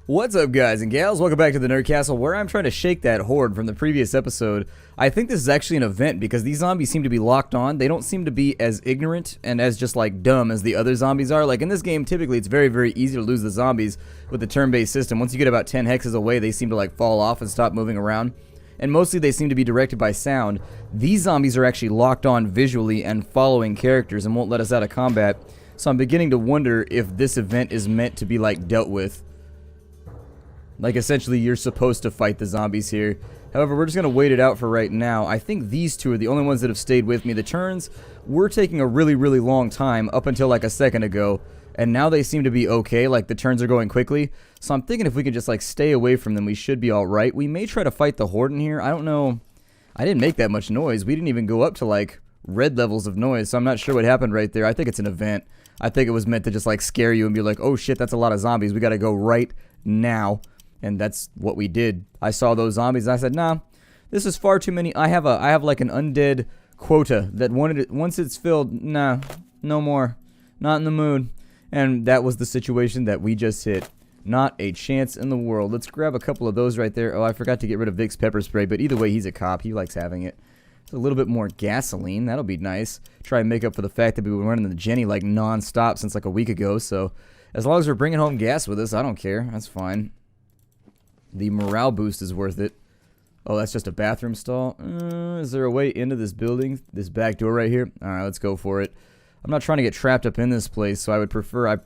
What's up, guys and gals? Welcome back to the Nerd Castle, where I'm trying to shake that horde from the previous episode. I think this is actually an event because these zombies seem to be locked on. They don't seem to be as ignorant and as just like dumb as the other zombies are. Like in this game, typically it's very, very easy to lose the zombies with the turn-based system. Once you get about 10 hexes away, they seem to like fall off and stop moving around. And mostly they seem to be directed by sound. These zombies are actually locked on visually and following characters and won't let us out of combat. So I'm beginning to wonder if this event is meant to be like dealt with. Like, essentially, you're supposed to fight the zombies here. However, we're just going to wait it out for right now. I think these two are the only ones that have stayed with me. The turns were taking a really, really long time up until like a second ago. And now they seem to be okay. Like, the turns are going quickly. So I'm thinking if we can just, like, stay away from them, we should be alright. We may try to fight the horde in here. I don't know. I didn't make that much noise. We didn't even go up to, like, red levels of noise. So I'm not sure what happened right there. I think it's an event. I think it was meant to just, like, scare you and be like, oh, shit, that's a lot of zombies. We got to go right now. And that's what we did. I saw those zombies and I said, nah, this is far too many. I have like an undead quota that once it's filled, nah, no more. Not in the mood. And that was the situation that we just hit. Not a chance in the world. Let's grab a couple of those right there. Oh, I forgot to get rid of Vic's pepper spray, but either way, he's a cop. He likes having it. It's a little bit more gasoline. That'll be nice. Try and make up for the fact that we've been running the Jenny like non-stop since like a week ago. So as long as we're bringing home gas with us, I don't care. That's fine. The morale boost is worth it. Oh, that's just a bathroom stall. Is there a way into this building? This back door right here? Alright, let's go for it. I'm not trying to get trapped up in this place, so I would prefer...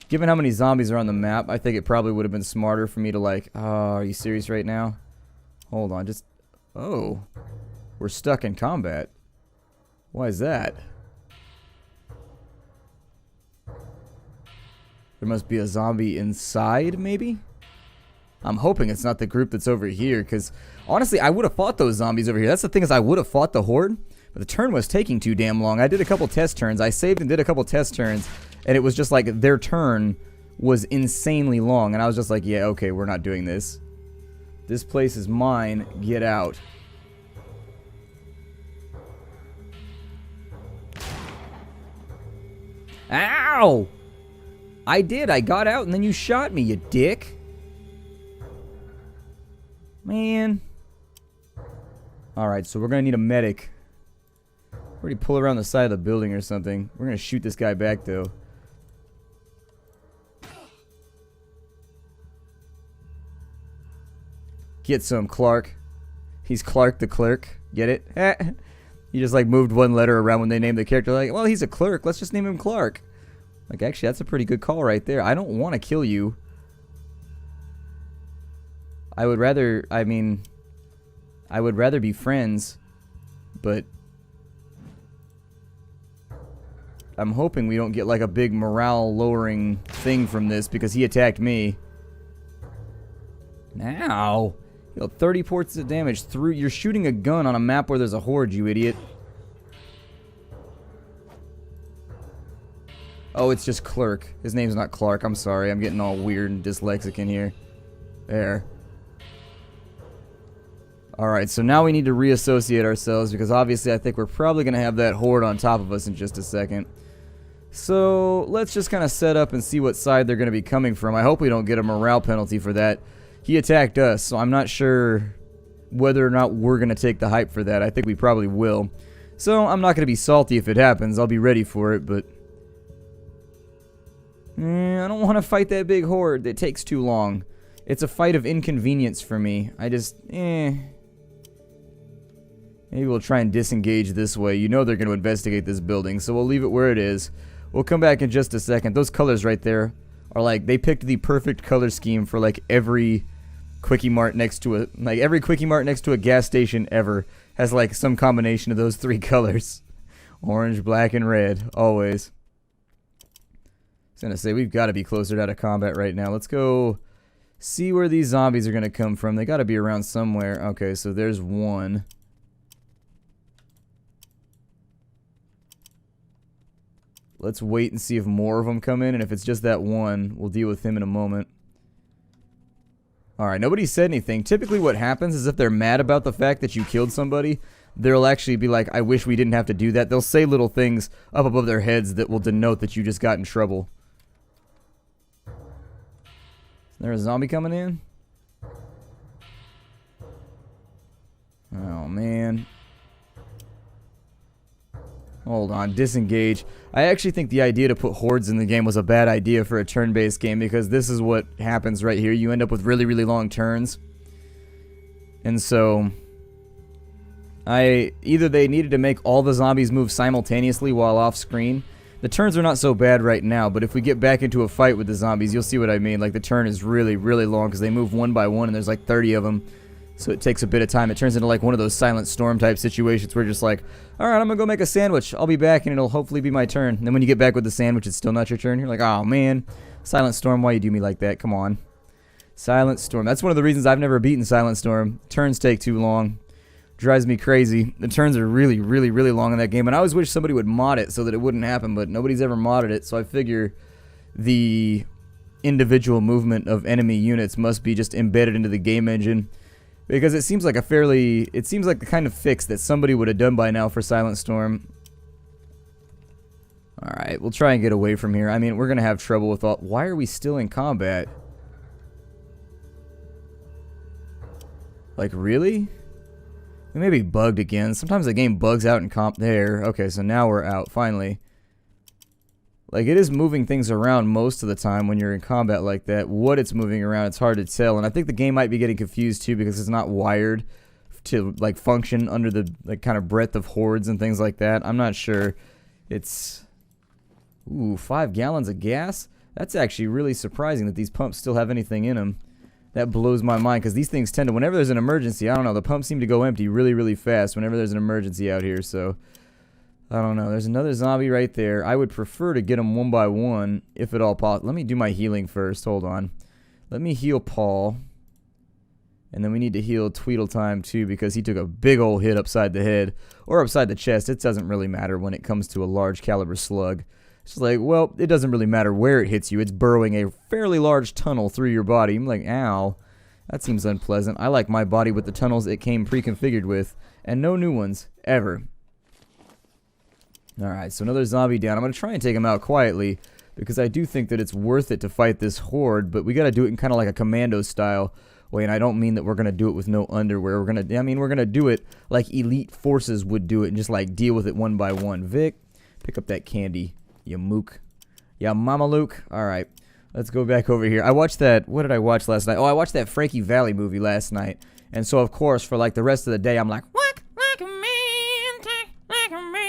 Given how many zombies are on the map, I think it probably would have been smarter for me to like... Oh, are you serious right now? Hold on, just... Oh. We're stuck in combat. Why is that? There must be a zombie inside, maybe? I'm hoping it's not the group that's over here, because honestly, I would have fought those zombies over here. That's the thing, is I would have fought the horde, but the turn was taking too damn long. I did a couple test turns. I saved and did a couple test turns, and it was just like their turn was insanely long, and I was just like, yeah, okay, we're not doing this. This place is mine. Get out. Ow! I did. I got out, and then you shot me, you dick. Man. Alright, so we're going to need a medic. Already pull around the side of the building or something. We're going to shoot this guy back, though. Get some, Clark. He's Clark the clerk. Get it? You just, like, moved one letter around when they named the character. Like, well, he's a clerk. Let's just name him Clark. Like, actually, that's a pretty good call right there. I don't want to kill you. I would rather, I mean, I would rather be friends, but I'm hoping we don't get like a big morale lowering thing from this because he attacked me. Now, you know, 30 points of damage through, you're shooting a gun on a map where there's a horde, you idiot. Oh, it's just Clerk. His name's not Clark, I'm sorry, I'm getting all weird and dyslexic in here. There. Alright, so now we need to reassociate ourselves because obviously I think we're probably going to have that horde on top of us in just a second. So let's just kind of set up and see what side they're going to be coming from. I hope we don't get a morale penalty for that. He attacked us, so I'm not sure whether or not we're going to take the hype for that. I think we probably will. So I'm not going to be salty if it happens. I'll be ready for it, but... I don't want to fight that big horde. It takes too long. It's a fight of inconvenience for me. I just... Maybe we'll try and disengage this way. You know they're going to investigate this building, so we'll leave it where it is. We'll come back in just a second. Those colors right there are like, they picked the perfect color scheme for like every Quickie Mart next to a, like every Quickie Mart next to a gas station ever has like some combination of those three colors. Orange, black, and red, always. I was going to say, we've got to be closer out of combat right now. Let's go see where these zombies are going to come from. They got to be around somewhere. Okay, so there's one. Let's wait and see if more of them come in, and if it's just that one, we'll deal with him in a moment. Alright, nobody said anything. Typically what happens is if they're mad about the fact that you killed somebody, they'll actually be like, I wish we didn't have to do that. They'll say little things up above their heads that will denote that you just got in trouble. There's a zombie coming in? Oh, man. Hold on, disengage. I actually think the idea to put hordes in the game was a bad idea for a turn-based game because this is what happens right here. You end up with really, really long turns. And so, either they needed to make all the zombies move simultaneously while off screen. The turns are not so bad right now, but if we get back into a fight with the zombies, you'll see what I mean. Like, the turn is really, really long because they move one by one and there's like 30 of them. So it takes a bit of time. It turns into like one of those Silent Storm type situations where you're just like, alright, I'm gonna go make a sandwich. I'll be back and it'll hopefully be my turn. And then when you get back with the sandwich, it's still not your turn. You're like, oh man, Silent Storm, why you do me like that? Come on. Silent Storm. That's one of the reasons I've never beaten Silent Storm. Turns take too long. Drives me crazy. The turns are really, really, really long in that game. And I always wish somebody would mod it so that it wouldn't happen, but nobody's ever modded it. So I figure the individual movement of enemy units must be just embedded into the game engine. Because it seems like the kind of fix that somebody would have done by now for Silent Storm. Alright, we'll try and get away from here. I mean, we're going to have trouble with all... Why are we still in combat? Like, really? We may be bugged again. Sometimes the game bugs out in comp... There. Okay, so now we're out, finally. Like, it is moving things around most of the time when you're in combat like that. What it's moving around, it's hard to tell. And I think the game might be getting confused, too, because it's not wired to, like, function under the, like, kind of breadth of hordes and things like that. I'm not sure. It's... Ooh, 5 gallons of gas? That's actually really surprising that these pumps still have anything in them. That blows my mind, because these things tend to... Whenever there's an emergency, I don't know, the pumps seem to go empty really, really fast whenever there's an emergency out here, so... I don't know. There's another zombie right there. I would prefer to get them one by one, if at all possible. Let me do my healing first. Hold on. Let me heal Paul. And then we need to heal Tweedletime, too, because he took a big old hit upside the head. Or upside the chest. It doesn't really matter when it comes to a large caliber slug. It's just like, well, it doesn't really matter where it hits you. It's burrowing a fairly large tunnel through your body. I'm like, ow. That seems unpleasant. I like my body with the tunnels it came pre-configured with. And no new ones. Ever. Alright, so another zombie down. I'm going to try and take him out quietly, because I do think that it's worth it to fight this horde, but we got to do it in kind of like a commando style way, and I don't mean that we're going to do it with no underwear. We're going to do it like elite forces would do it, and just like deal with it one by one. Vic, pick up that candy, ya mook. Ya mama Luke. Alright, let's go back over here. I watched that, what did I watch last night? Oh, I watched that Frankie Valli movie last night, and so of course, for like the rest of the day, I'm like, walk like a man, talk like a man.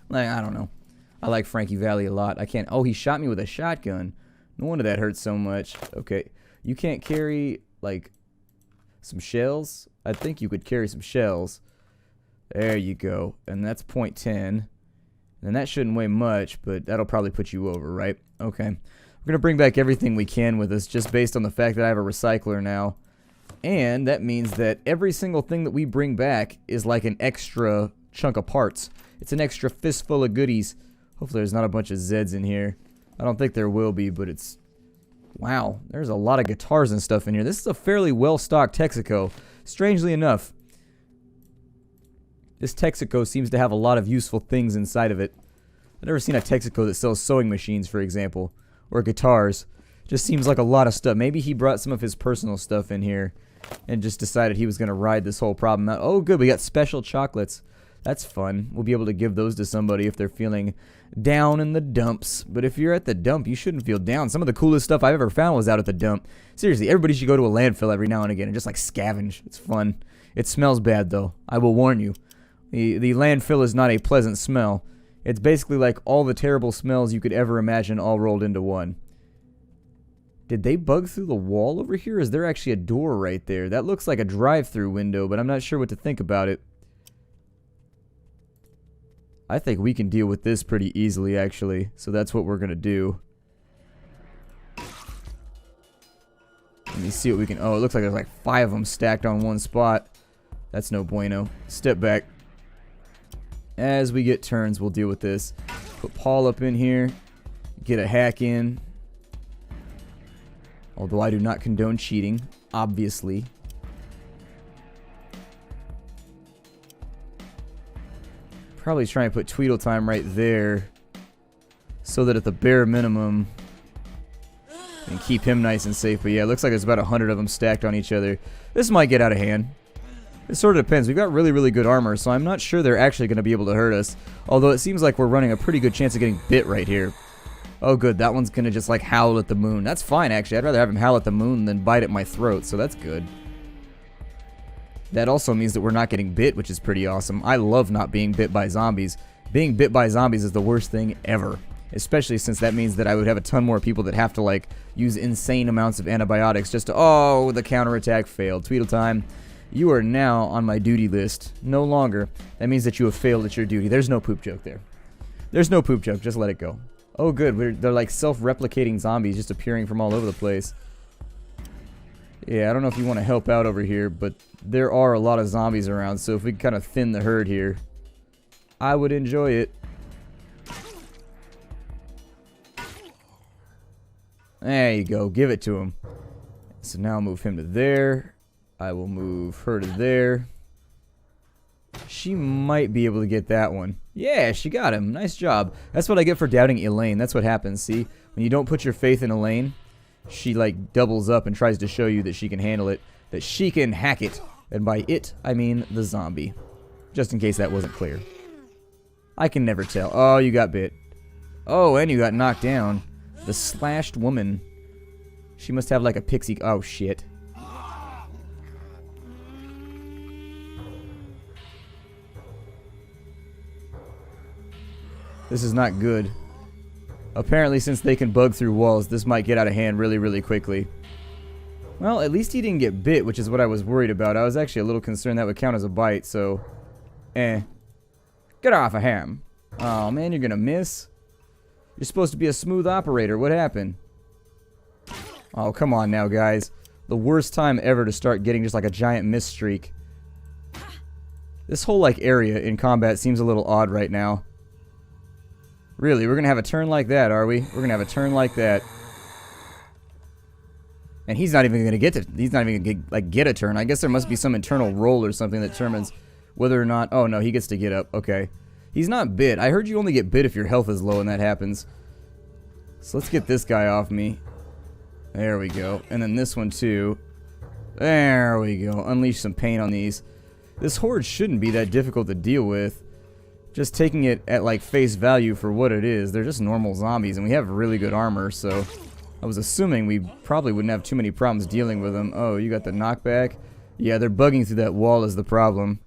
Like, I don't know. I like Frankie Valli a lot. I can't... Oh, he shot me with a shotgun. No wonder that hurt so much. Okay. You can't carry, like, some shells? I think you could carry some shells. There you go. And that's .10. And that shouldn't weigh much, but that'll probably put you over, right? Okay. We're going to bring back everything we can with us, just based on the fact that I have a recycler now. And that means that every single thing that we bring back is like an extra chunk of parts. It's an extra fistful of goodies. Hopefully there's not a bunch of Zeds in here. I don't think there will be, but it's... Wow, there's a lot of guitars and stuff in here. This is a fairly well-stocked Texaco. Strangely enough, this Texaco seems to have a lot of useful things inside of it. I've never seen a Texaco that sells sewing machines, for example, or guitars. Just seems like a lot of stuff. Maybe he brought some of his personal stuff in here and just decided he was going to ride this whole problem out. Oh, good, we got special chocolates. That's fun. We'll be able to give those to somebody if they're feeling down in the dumps. But if you're at the dump, you shouldn't feel down. Some of the coolest stuff I've ever found was out at the dump. Seriously, everybody should go to a landfill every now and again and just like scavenge. It's fun. It smells bad though. I will warn you. The landfill is not a pleasant smell. It's basically like all the terrible smells you could ever imagine all rolled into one. Did they bug through the wall over here? Is there actually a door right there? That looks like a drive-through window, but I'm not sure what to think about it. I think we can deal with this pretty easily, actually. So that's what we're going to do. Let me see what we can... Oh, it looks like there's like 5 of them stacked on one spot. That's no bueno. Step back. As we get turns, we'll deal with this. Put Paul up in here. Get a hack in. Although I do not condone cheating, obviously. Probably try and put Tweedletime right there. so that at the bare minimum, and keep him nice and safe. But yeah, it looks like there's about 100 of them stacked on each other. This might get out of hand. It sort of depends. We've got really, really good armor, so I'm not sure they're actually going to be able to hurt us. Although it seems like we're running a pretty good chance of getting bit right here. Oh, good. That one's going to just, like, howl at the moon. That's fine, actually. I'd rather have him howl at the moon than bite at my throat, so that's good. That also means that we're not getting bit, which is pretty awesome. I love not being bit by zombies. Being bit by zombies is the worst thing ever. Especially since that means that I would have a ton more people that have to, like, use insane amounts of antibiotics just to... Oh, the counterattack failed. Tweedle time. You are now on my duty list. No longer. That means that you have failed at your duty. There's no poop joke there. There's no poop joke. Just let it go. Oh, good. They're like self-replicating zombies just appearing from all over the place. Yeah, I don't know if you want to help out over here, but there are a lot of zombies around, so if we can kind of thin the herd here, I would enjoy it. There you go. Give it to him. So now I'll move him to there. I will move her to there. She might be able to get that one. Yeah, she got him. Nice job. That's what I get for doubting Elaine. That's what happens. See? When you don't put your faith in Elaine, she like doubles up and tries to show you that she can handle it. That she can hack it. And by it, I mean the zombie. Just in case that wasn't clear. I can never tell. Oh, you got bit. Oh, and you got knocked down. The slashed woman. She must have like a pixie... Oh, shit. This is not good. Apparently, since they can bug through walls, this might get out of hand really, really quickly. Well, at least he didn't get bit, which is what I was worried about. I was actually a little concerned that would count as a bite, so... Get off of him. Oh, man, you're gonna miss. You're supposed to be a smooth operator. What happened? Oh, come on now, guys. The worst time ever to start getting just like a giant miss streak. This whole, like, area in combat seems a little odd right now. Really, we're gonna have a turn like that, are we? We're gonna have a turn like that. And he's not even gonna get to... He's not even gonna get a turn. I guess there must be some internal roll or something that determines whether or not... Oh, no, he gets to get up. Okay. He's not bit. I heard you only get bit if your health is low and that happens. So let's get this guy off me. There we go. And then this one, too. There we go. Unleash some pain on these. This horde shouldn't be that difficult to deal with. Just taking it at, like, face value for what it is. They're just normal zombies, and we have really good armor, so... I was assuming we probably wouldn't have too many problems dealing with them. Oh, you got the knockback? Yeah, they're bugging through that wall is the problem.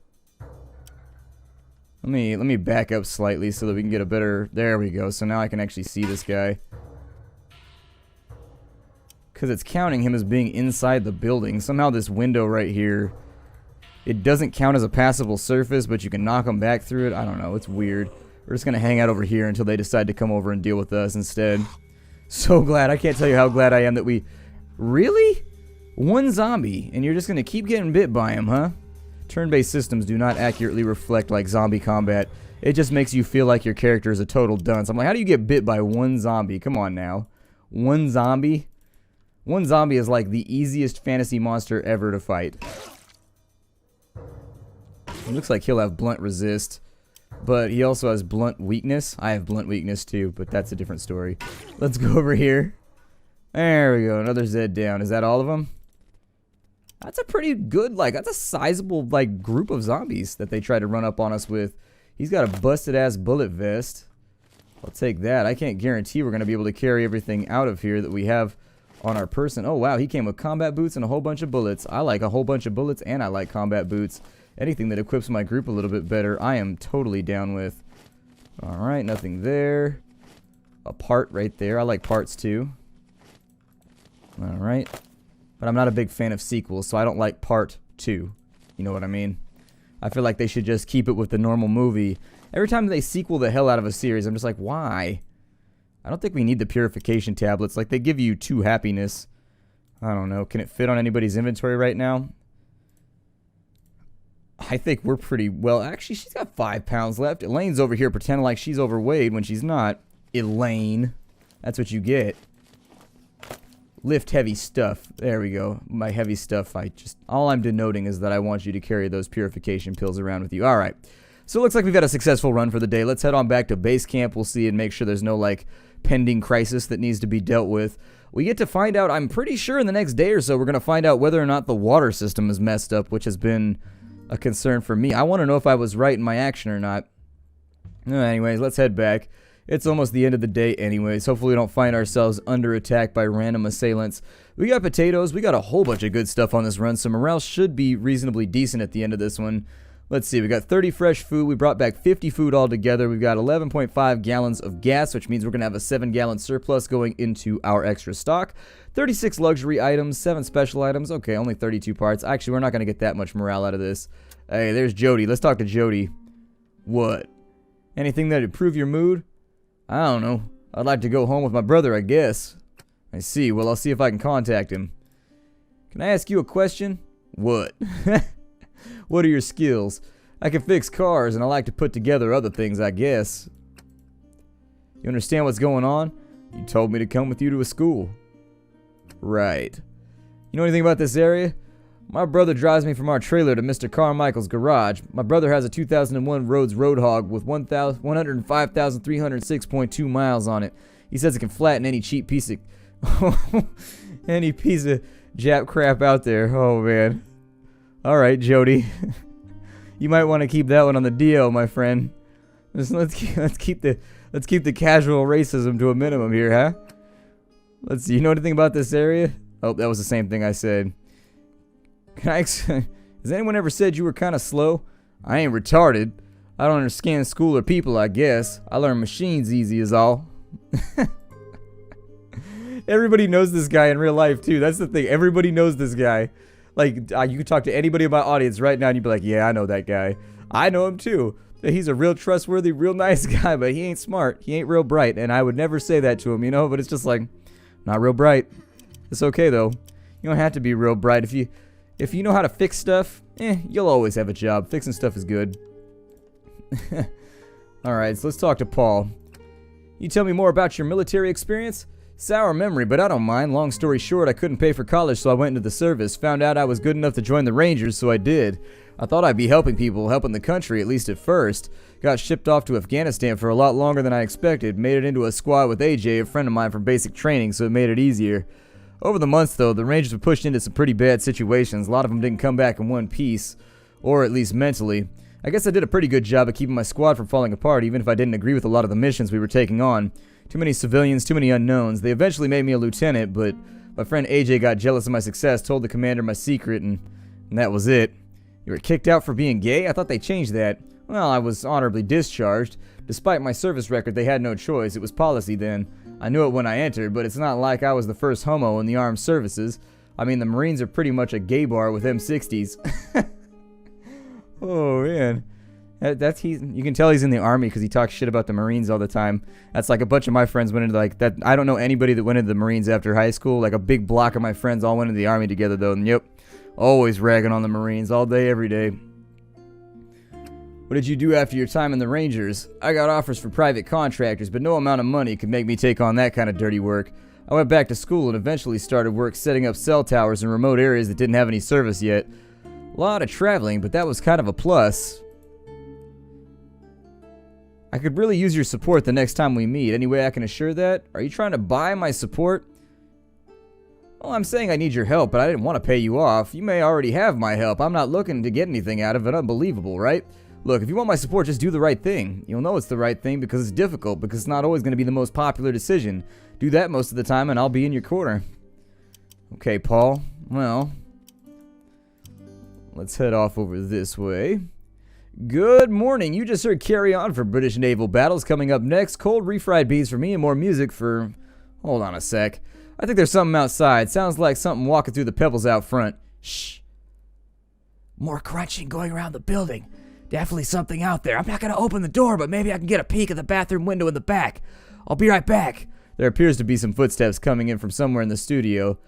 Let me back up slightly so that we can get a better... There we go. So now I can actually see this guy. Because it's counting him as being inside the building. Somehow this window right here... It doesn't count as a passable surface, but you can knock them back through it. I don't know. It's weird. We're just going to hang out over here until they decide to come over and deal with us instead. So glad. I can't tell you how glad I am that we... Really? One zombie, and you're just going to keep getting bit by him, huh? Turn-based systems do not accurately reflect like zombie combat. It just makes you feel like your character is a total dunce. I'm like, how do you get bit by one zombie? Come on now. One zombie? One zombie is like the easiest fantasy monster ever to fight. It looks like he'll have blunt resist, but he also has blunt weakness. I have blunt weakness too, but that's a different story. Let's go over here. There we go, another Zed down. Is that all of them? That's a pretty good, like, that's a sizable, like, group of zombies that they try to run up on us with. He's got a busted-ass bullet vest. I'll take that. I can't guarantee we're going to be able to carry everything out of here that we have on our person. Oh, wow, he came with combat boots and a whole bunch of bullets. I like a whole bunch of bullets, and I like combat boots. Anything that equips my group a little bit better, I am totally down with. Alright, nothing there. A part right there. I like parts too. Alright. But I'm not a big fan of sequels, so I don't like part 2. You know what I mean? I feel like they should just keep it with the normal movie. Every time they sequel the hell out of a series, I'm just like, why? I don't think we need the purification tablets. Like, they give you 2 happiness. I don't know. Can it fit on anybody's inventory right now? I think we're pretty well. Actually, she's got 5 pounds left. Elaine's over here pretending like she's overweight when she's not. Elaine. That's what you get. Lift heavy stuff. There we go. My heavy stuff. All I'm denoting is that I want you to carry those purification pills around with you. Alright. So it looks like we've got a successful run for the day. Let's head on back to base camp. We'll see and make sure there's no, like, pending crisis that needs to be dealt with. We get to find out, I'm pretty sure in the next day or so, we're going to find out whether or not the water system is messed up, which has been a concern for me. I want to know if I was right in my action or not. Anyways, let's head back. It's almost the end of the day anyways. Hopefully we don't find ourselves under attack by random assailants. We got potatoes. We got a whole bunch of good stuff on this run, so morale should be reasonably decent at the end of this one. Let's see. We got 30 fresh food. We brought back 50 food altogether. We've got 11.5 gallons of gas, which means we're going to have a 7-gallon surplus going into our extra stock. 36 luxury items, 7 special items. Okay, only 32 parts. Actually, we're not going to get that much morale out of this. Hey, there's Jody. Let's talk to Jody. What? Anything that'd improve your mood? I don't know. I'd like to go home with my brother, I guess. I see. Well, I'll see if I can contact him. Can I ask you a question? What? What are your skills? I can fix cars, and I like to put together other things, I guess. You understand what's going on? You told me to come with you to a school. Right. You know anything about this area? My brother drives me from our trailer to Mr. Carmichael's garage. My brother has a 2001 Rhodes Roadhog with 105,306.2 miles on it. He says it can flatten any cheap piece of any piece of Jap crap out there. Oh man. All right, Jody. You might want to keep that one on the DL, my friend. Let's keep the casual racism to a minimum here, huh? Let's see. You know anything about this area? Oh, that was the same thing I said. Has anyone ever said you were kind of slow? I ain't retarded. I don't understand school or people, I guess. I learn machines easy is all. Everybody knows this guy in real life, too. That's the thing. Everybody knows this guy. Like, you could talk to anybody in my audience right now, and you'd be like, yeah, I know that guy. I know him, too. He's a real trustworthy, real nice guy, but he ain't smart. He ain't real bright, and I would never say that to him, you know? But it's just like, not real bright. It's okay, though. You don't have to be real bright. If you know how to fix stuff, you'll always have a job. Fixing stuff is good. Alright, so let's talk to Paul. You tell me more about your military experience? Sour memory, but I don't mind. Long story short, I couldn't pay for college, so I went into the service. Found out I was good enough to join the Rangers, so I did. I thought I'd be helping people, helping the country, at least at first. Got shipped off to Afghanistan for a lot longer than I expected. Made it into a squad with AJ, a friend of mine from basic training, so it made it easier. Over the months, though, the Rangers were pushed into some pretty bad situations. A lot of them didn't come back in one piece, or at least mentally. I guess I did a pretty good job of keeping my squad from falling apart, even if I didn't agree with a lot of the missions we were taking on. Too many civilians, too many unknowns. They eventually made me a lieutenant, but my friend AJ got jealous of my success, told the commander my secret, and that was it. You were kicked out for being gay? I thought they changed that. Well, I was honorably discharged. Despite my service record, they had no choice. It was policy then. I knew it when I entered, but it's not like I was the first homo in the armed services. I mean, the Marines are pretty much a gay bar with M60s. Oh, man. You can tell he's in the army because he talks shit about the Marines all the time. That's like a bunch of my friends went into like that. I don't know anybody that went into the Marines after high school. Like a big block of my friends all went into the army together, though. And yep, always ragging on the Marines all day, every day. What did you do after your time in the Rangers? I got offers for private contractors, but no amount of money could make me take on that kind of dirty work. I went back to school and eventually started work setting up cell towers in remote areas that didn't have any service yet. A lot of traveling, but that was kind of a plus. I could really use your support the next time we meet. Any way I can assure that? Are you trying to buy my support? Well, I'm saying I need your help, but I didn't want to pay you off. You may already have my help. I'm not looking to get anything out of it. Unbelievable, right? Look, if you want my support, just do the right thing. You'll know it's the right thing because it's difficult, because it's not always going to be the most popular decision. Do that most of the time and I'll be in your corner. Okay, Paul. Well, let's head off over this way. Good morning. You just heard Carry On for British Naval Battles. Coming up next, cold refried beans for me and more music for... Hold on a sec. I think there's something outside. Sounds like something walking through the pebbles out front. Shh. More crunching going around the building. Definitely something out there. I'm not going to open the door, but maybe I can get a peek at the bathroom window in the back. I'll be right back. There appears to be some footsteps coming in from somewhere in the studio.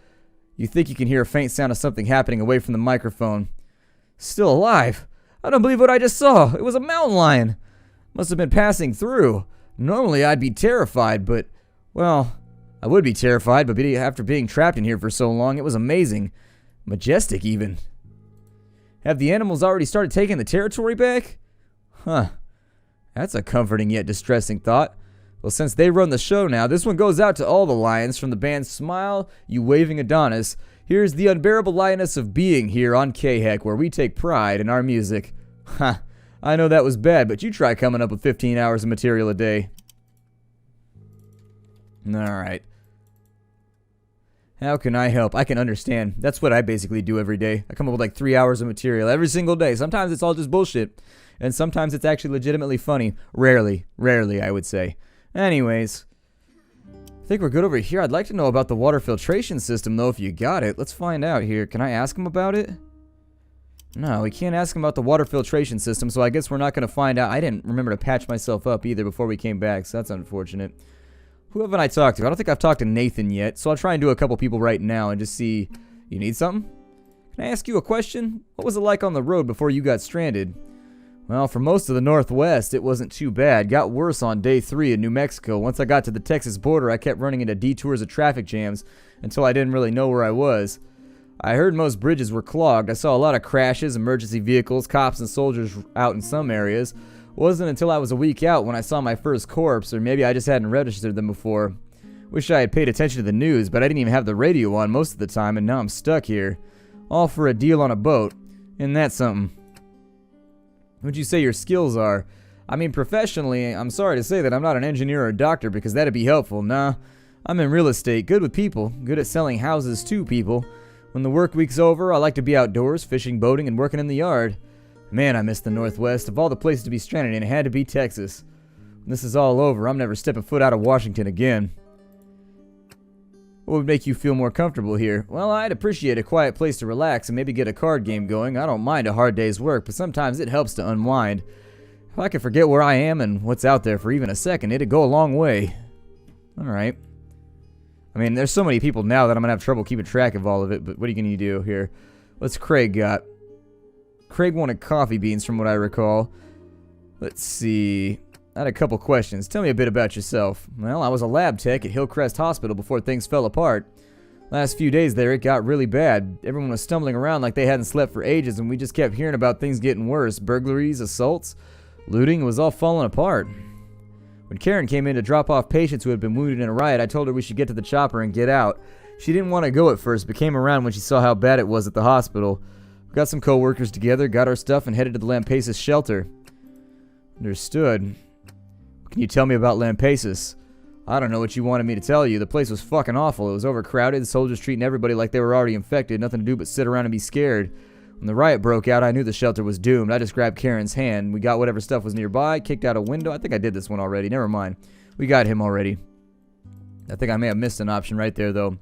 You think you can hear a faint sound of something happening away from the microphone. Still alive. I don't believe what I just saw. It was a mountain lion. Must have been passing through. Normally I'd be terrified, but, well, I would be terrified, but after being trapped in here for so long, it was amazing. Majestic, even. Have the animals already started taking the territory back? Huh. That's a comforting yet distressing thought. Well, since they run the show now, this one goes out to all the lions from the band Smile, You Waving Adonis. Here's the unbearable lioness of being here on K-Heck, where we take pride in our music. Ha, I know that was bad, but you try coming up with 15 hours of material a day. Alright. How can I help? I can understand. That's what I basically do every day. I come up with like 3 hours of material every single day. Sometimes it's all just bullshit. And sometimes it's actually legitimately funny. Rarely, I would say. Anyways, I think we're good over here. I'd like to know about the water filtration system, though, if you got it. Let's find out here. Can I ask him about it? No, we can't ask him about the water filtration system, so I guess we're not going to find out. I didn't remember to patch myself up either before we came back, so that's unfortunate. Who haven't I talked to? I don't think I've talked to Nathan yet, so I'll try and do a couple people right now and just see. You need something? Can I ask you a question? What was it like on the road before you got stranded? Well, for most of the Northwest, it wasn't too bad. Got worse on day 3 in New Mexico. Once I got to the Texas border, I kept running into detours of traffic jams until I didn't really know where I was. I heard most bridges were clogged. I saw a lot of crashes, emergency vehicles, cops and soldiers out in some areas. Wasn't until I was a week out when I saw my first corpse, or maybe I just hadn't registered them before. Wish I had paid attention to the news, but I didn't even have the radio on most of the time, and now I'm stuck here. All for a deal on a boat. Isn't that something? What'd you say your skills are? I mean, professionally, I'm sorry to say that I'm not an engineer or a doctor, because that'd be helpful. Nah, I'm in real estate, good with people, good at selling houses to people. When the work week's over, I like to be outdoors, fishing, boating, and working in the yard. Man, I miss the Northwest. Of all the places to be stranded in, it had to be Texas. When this is all over, I'm never stepping foot out of Washington again. What would make you feel more comfortable here? Well, I'd appreciate a quiet place to relax and maybe get a card game going. I don't mind a hard day's work, but sometimes it helps to unwind. If I could forget where I am and what's out there for even a second, it'd go a long way. Alright. I mean, there's so many people now that I'm going to have trouble keeping track of all of it, but what are you going to do here? What's Craig got? Craig wanted coffee beans from what I recall. Let's see. I had a couple questions. Tell me a bit about yourself. Well, I was a lab tech at Hillcrest Hospital before things fell apart. Last few days there, it got really bad. Everyone was stumbling around like they hadn't slept for ages, and we just kept hearing about things getting worse. Burglaries, assaults, looting. It was all falling apart. When Karen came in to drop off patients who had been wounded in a riot, I told her we should get to the chopper and get out. She didn't want to go at first, but came around when she saw how bad it was at the hospital. Got some co-workers together, got our stuff, and headed to the Lampasas shelter. Understood. What can you tell me about Lampasas? I don't know what you wanted me to tell you. The place was fucking awful. It was overcrowded, soldiers treating everybody like they were already infected, nothing to do but sit around and be scared. When the riot broke out, I knew the shelter was doomed. I just grabbed Karen's hand. We got whatever stuff was nearby, kicked out a window. I think I did this one already. Never mind. We got him already. I think I may have missed an option right there, though.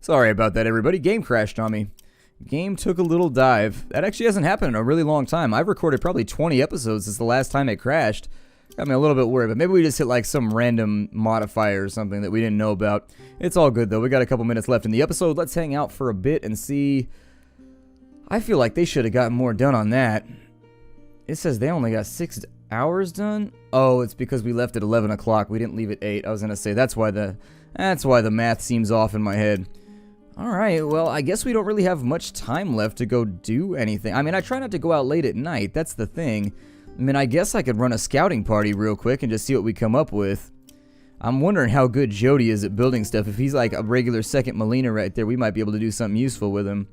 Sorry about that, everybody. Game crashed on me. Game took a little dive. That actually hasn't happened in a really long time. I've recorded probably 20 episodes since the last time it crashed. Got me a little bit worried, but maybe we just hit like some random modifier or something that we didn't know about. It's all good, though. We got a couple minutes left in the episode. Let's hang out for a bit and see. I feel like they should have gotten more done on that. It says they only got 6 hours done? Oh, it's because we left at 11 o'clock. We didn't leave at 8. I was going to say that's why the math seems off in my head. Alright, well, I guess we don't really have much time left to go do anything. I mean, I try not to go out late at night. That's the thing. I mean, I guess I could run a scouting party real quick and just see what we come up with. I'm wondering how good Jody is at building stuff. If he's like a regular second Molina right there, we might be able to do something useful with him.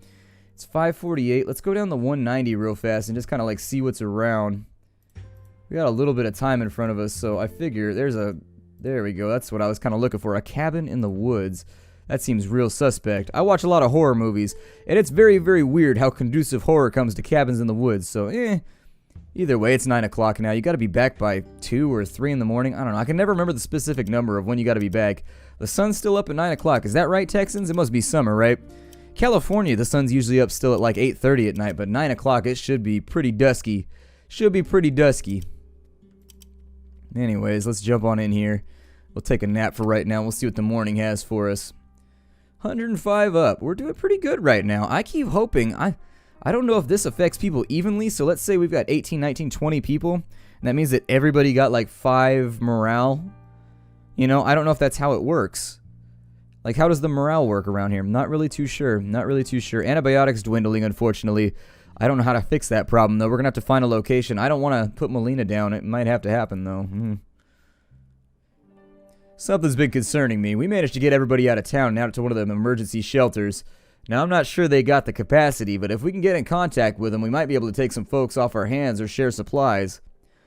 It's 5:48. Let's go down the 190 real fast and just kind of like see what's around. We got a little bit of time in front of us, so I figure there we go. That's what I was kind of looking for. A cabin in the woods. That seems real suspect. I watch a lot of horror movies, and it's very, very weird how conducive horror comes to cabins in the woods, so either way, it's 9 o'clock now. You gotta be back by 2 or 3 in the morning. I don't know. I can never remember the specific number of when you gotta be back. The sun's still up at 9 o'clock. Is that right, Texans? It must be summer, right? California, the sun's usually up still at like 8:30 at night, but 9 o'clock, it should be pretty dusky. Should be pretty dusky. Anyways, let's jump on in here. We'll take a nap for right now. We'll see what the morning has for us. 105 up. We're doing pretty good right now. I keep hoping. I don't know if this affects people evenly, so let's say we've got 18, 19, 20 people, and that means that everybody got like 5 morale. You know, I don't know if that's how it works. Like, how does the morale work around here? I'm not really too sure. Not really too sure. Antibiotics dwindling, unfortunately. I don't know how to fix that problem, though. We're going to have to find a location. I don't want to put Melina down. It might have to happen, though. Something's been concerning me. We managed to get everybody out of town and out to one of the emergency shelters. Now, I'm not sure they got the capacity, but if we can get in contact with them, we might be able to take some folks off our hands or share supplies.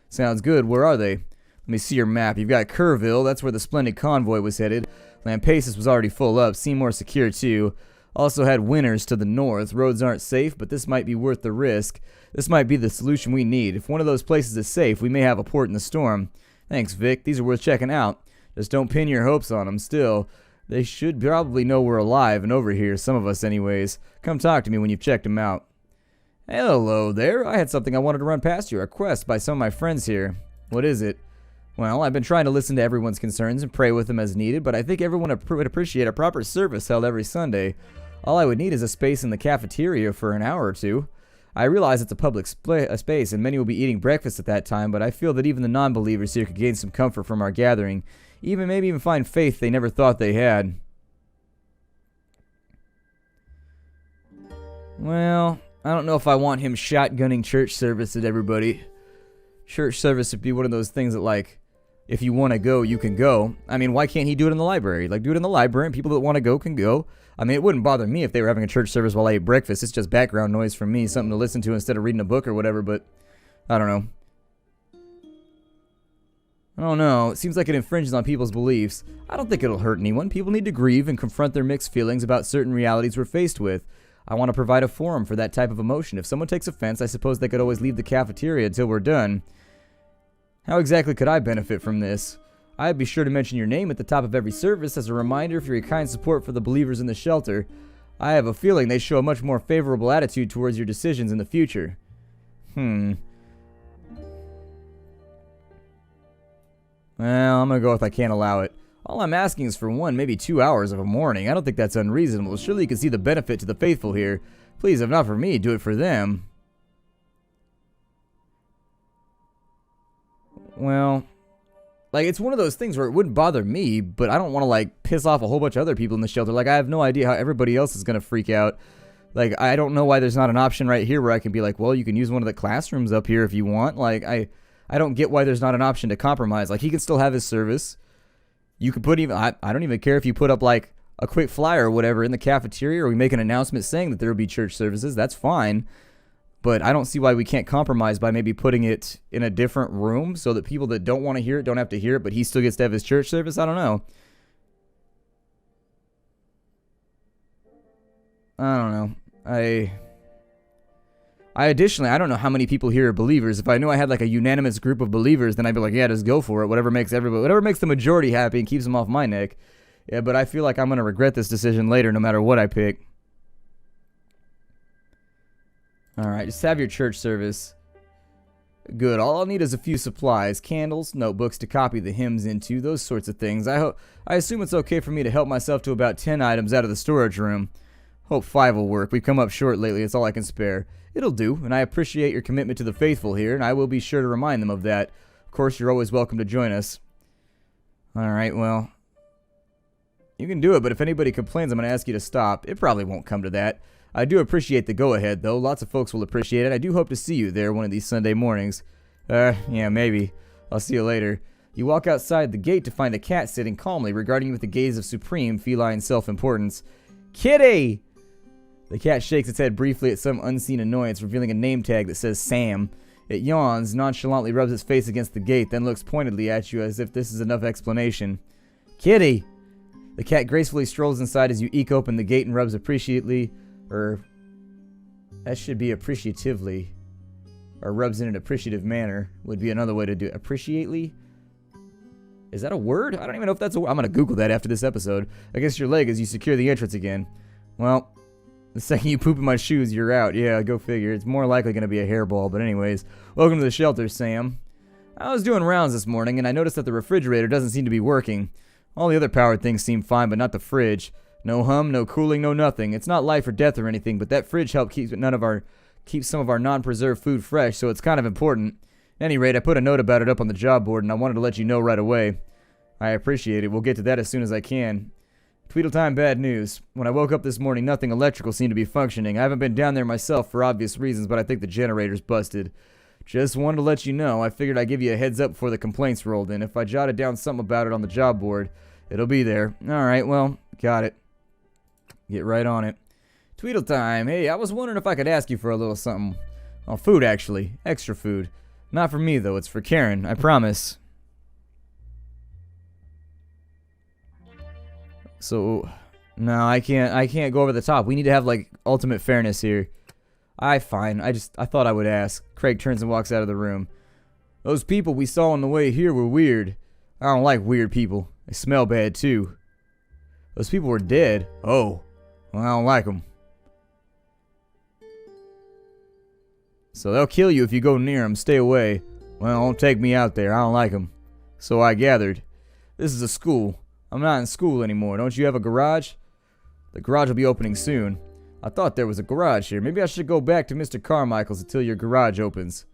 Sounds good. Where are they? Let me see your map. You've got Kerrville. That's where the splendid convoy was headed. Lampasis was already full up. Seymour secure, too. Also had Winters to the north. Roads aren't safe, but this might be worth the risk. This might be the solution we need. If one of those places is safe, we may have a port in the storm. Thanks, Vic. These are worth checking out. Just don't pin your hopes on them. Still, they should probably know we're alive and over here, some of us anyways. Come talk to me when you've checked them out. Hello there. I had something I wanted to run past you. A request by some of my friends here. What is it? Well, I've been trying to listen to everyone's concerns and pray with them as needed, but I think everyone would appreciate a proper service held every Sunday. All I would need is a space in the cafeteria for an hour or two. I realize it's a public space and many will be eating breakfast at that time, but I feel that even the non-believers here could gain some comfort from our gathering. Maybe even find faith they never thought they had. Well, I don't know if I want him shotgunning church service at everybody. Church service would be one of those things that, like, if you want to go, you can go. I mean, why can't he do it in the library? Like, do it in the library, and people that want to go can go. I mean, it wouldn't bother me if they were having a church service while I ate breakfast. It's just background noise from me, something to listen to instead of reading a book or whatever, but I don't know. I don't know. It seems like it infringes on people's beliefs. I don't think it'll hurt anyone. People need to grieve and confront their mixed feelings about certain realities we're faced with. I want to provide a forum for that type of emotion. If someone takes offense, I suppose they could always leave the cafeteria until we're done. How exactly could I benefit from this? I'd be sure to mention your name at the top of every service as a reminder for your kind support for the believers in the shelter. I have a feeling they show a much more favorable attitude towards your decisions in the future. Well, I'm going to go with I can't allow it. All I'm asking is for 1, maybe 2 hours of a morning. I don't think that's unreasonable. Surely you can see the benefit to the faithful here. Please, if not for me, do it for them. Well, like, it's one of those things where it wouldn't bother me, but I don't want to, like, piss off a whole bunch of other people in the shelter. Like, I have no idea how everybody else is going to freak out. Like, I don't know why there's not an option right here where I can be like, well, you can use one of the classrooms up here if you want. Like, I don't get why there's not an option to compromise. Like, he can still have his service. You could put even, I don't even care if you put up, like, a quick flyer or whatever in the cafeteria, or we make an announcement saying that there will be church services. That's fine. But I don't see why we can't compromise by maybe putting it in a different room so that people that don't want to hear it don't have to hear it, but he still gets to have his church service. I don't know. I additionally, I don't know how many people here are believers. If I knew I had like a unanimous group of believers, then I'd be like, yeah, just go for it. Whatever makes the majority happy and keeps them off my neck. Yeah, but I feel like I'm going to regret this decision later no matter what I pick. Alright, just have your church service. Good. All I'll need is a few supplies. Candles, notebooks to copy the hymns into, those sorts of things. I assume it's okay for me to help myself to about 10 items out of the storage room. Hope 5 will work. We've come up short lately. It's all I can spare. It'll do, and I appreciate your commitment to the faithful here, and I will be sure to remind them of that. Of course, you're always welcome to join us. Alright, well, you can do it, but if anybody complains, I'm going to ask you to stop. It probably won't come to that. I do appreciate the go-ahead, though. Lots of folks will appreciate it. I do hope to see you there one of these Sunday mornings. Yeah, maybe. I'll see you later. You walk outside the gate to find a cat sitting calmly, regarding you with the gaze of supreme feline self-importance. Kitty! The cat shakes its head briefly at some unseen annoyance, revealing a name tag that says Sam. It yawns, nonchalantly rubs its face against the gate, then looks pointedly at you as if this is enough explanation. Kitty! The cat gracefully strolls inside as you eke open the gate and rubs appreciatively, that should be appreciatively, or rubs in an appreciative manner, would be another way to do it. Appreciately? Is that a word? I don't even know if that's a word. I'm going to Google that after this episode. Against your leg as you secure the entrance again. Well, the second you poop in my shoes, you're out. Yeah, go figure. It's more likely going to be a hairball, but anyways. Welcome to the shelter, Sam. I was doing rounds this morning, and I noticed that the refrigerator doesn't seem to be working. All the other powered things seem fine, but not the fridge. No hum, no cooling, no nothing. It's not life or death or anything, but that fridge helped keep some of our non-preserved food fresh, so it's kind of important. At any rate, I put a note about it up on the job board, and I wanted to let you know right away. I appreciate it. We'll get to that as soon as I can. Tweedle time bad news. When I woke up this morning, nothing electrical seemed to be functioning. I haven't been down there myself for obvious reasons, but I think the generator's busted. Just wanted to let you know. I figured I'd give you a heads up before the complaints rolled in. If I jotted down something about it on the job board, it'll be there. Alright, well, got it. Get right on it. Tweedle time. Hey, I was wondering if I could ask you for a little something. Oh, food, actually. Extra food. Not for me, though. It's for Karen. I promise. So, no, I can't go over the top. We need to have, like, ultimate fairness here. Fine. I thought I would ask. Craig turns and walks out of the room. Those people we saw on the way here were weird. I don't like weird people. They smell bad, too. Those people were dead. Oh. Well, I don't like them. So they'll kill you if you go near them. Stay away. Well, don't take me out there. I don't like them. So I gathered. This is a school. I'm not in school anymore. Don't you have a garage? The garage will be opening soon. I thought there was a garage here. Maybe I should go back to Mr. Carmichael's until your garage opens.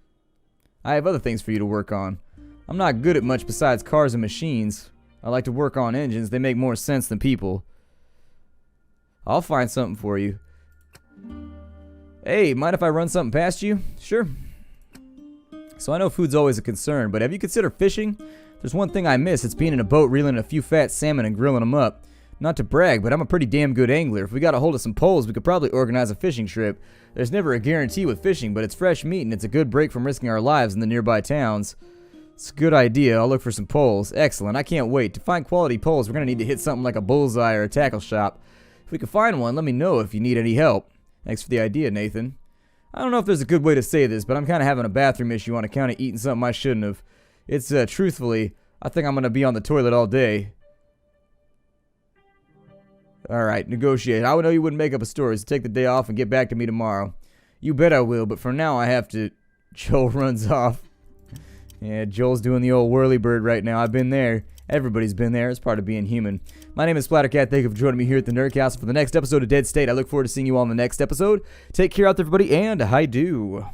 I have other things for you to work on. I'm not good at much besides cars and machines. I like to work on engines. They make more sense than people. I'll find something for you. Hey, mind if I run something past you? Sure. So I know food's always a concern, but have you considered fishing? There's one thing I miss. It's being in a boat reeling a few fat salmon and grilling them up. Not to brag, but I'm a pretty damn good angler. If we got a hold of some poles, we could probably organize a fishing trip. There's never a guarantee with fishing, but it's fresh meat and it's a good break from risking our lives in the nearby towns. It's a good idea. I'll look for some poles. Excellent. I can't wait. To find quality poles, we're going to need to hit something like a bullseye or a tackle shop. If we can find one, let me know if you need any help. Thanks for the idea, Nathan. I don't know if there's a good way to say this, but I'm kind of having a bathroom issue on account of eating something I shouldn't have. It's, truthfully, I think I'm going to be on the toilet all day. Alright, negotiate. I would know you wouldn't make up a story, so take the day off and get back to me tomorrow. You bet I will, but for now I have to... Joel runs off. Yeah, Joel's doing the old Whirlybird right now. I've been there. Everybody's been there. It's part of being human. My name is Splattercat. Thank you for joining me here at the Nerd Castle for the next episode of Dead State. I look forward to seeing you all in the next episode. Take care out there, everybody, and I do.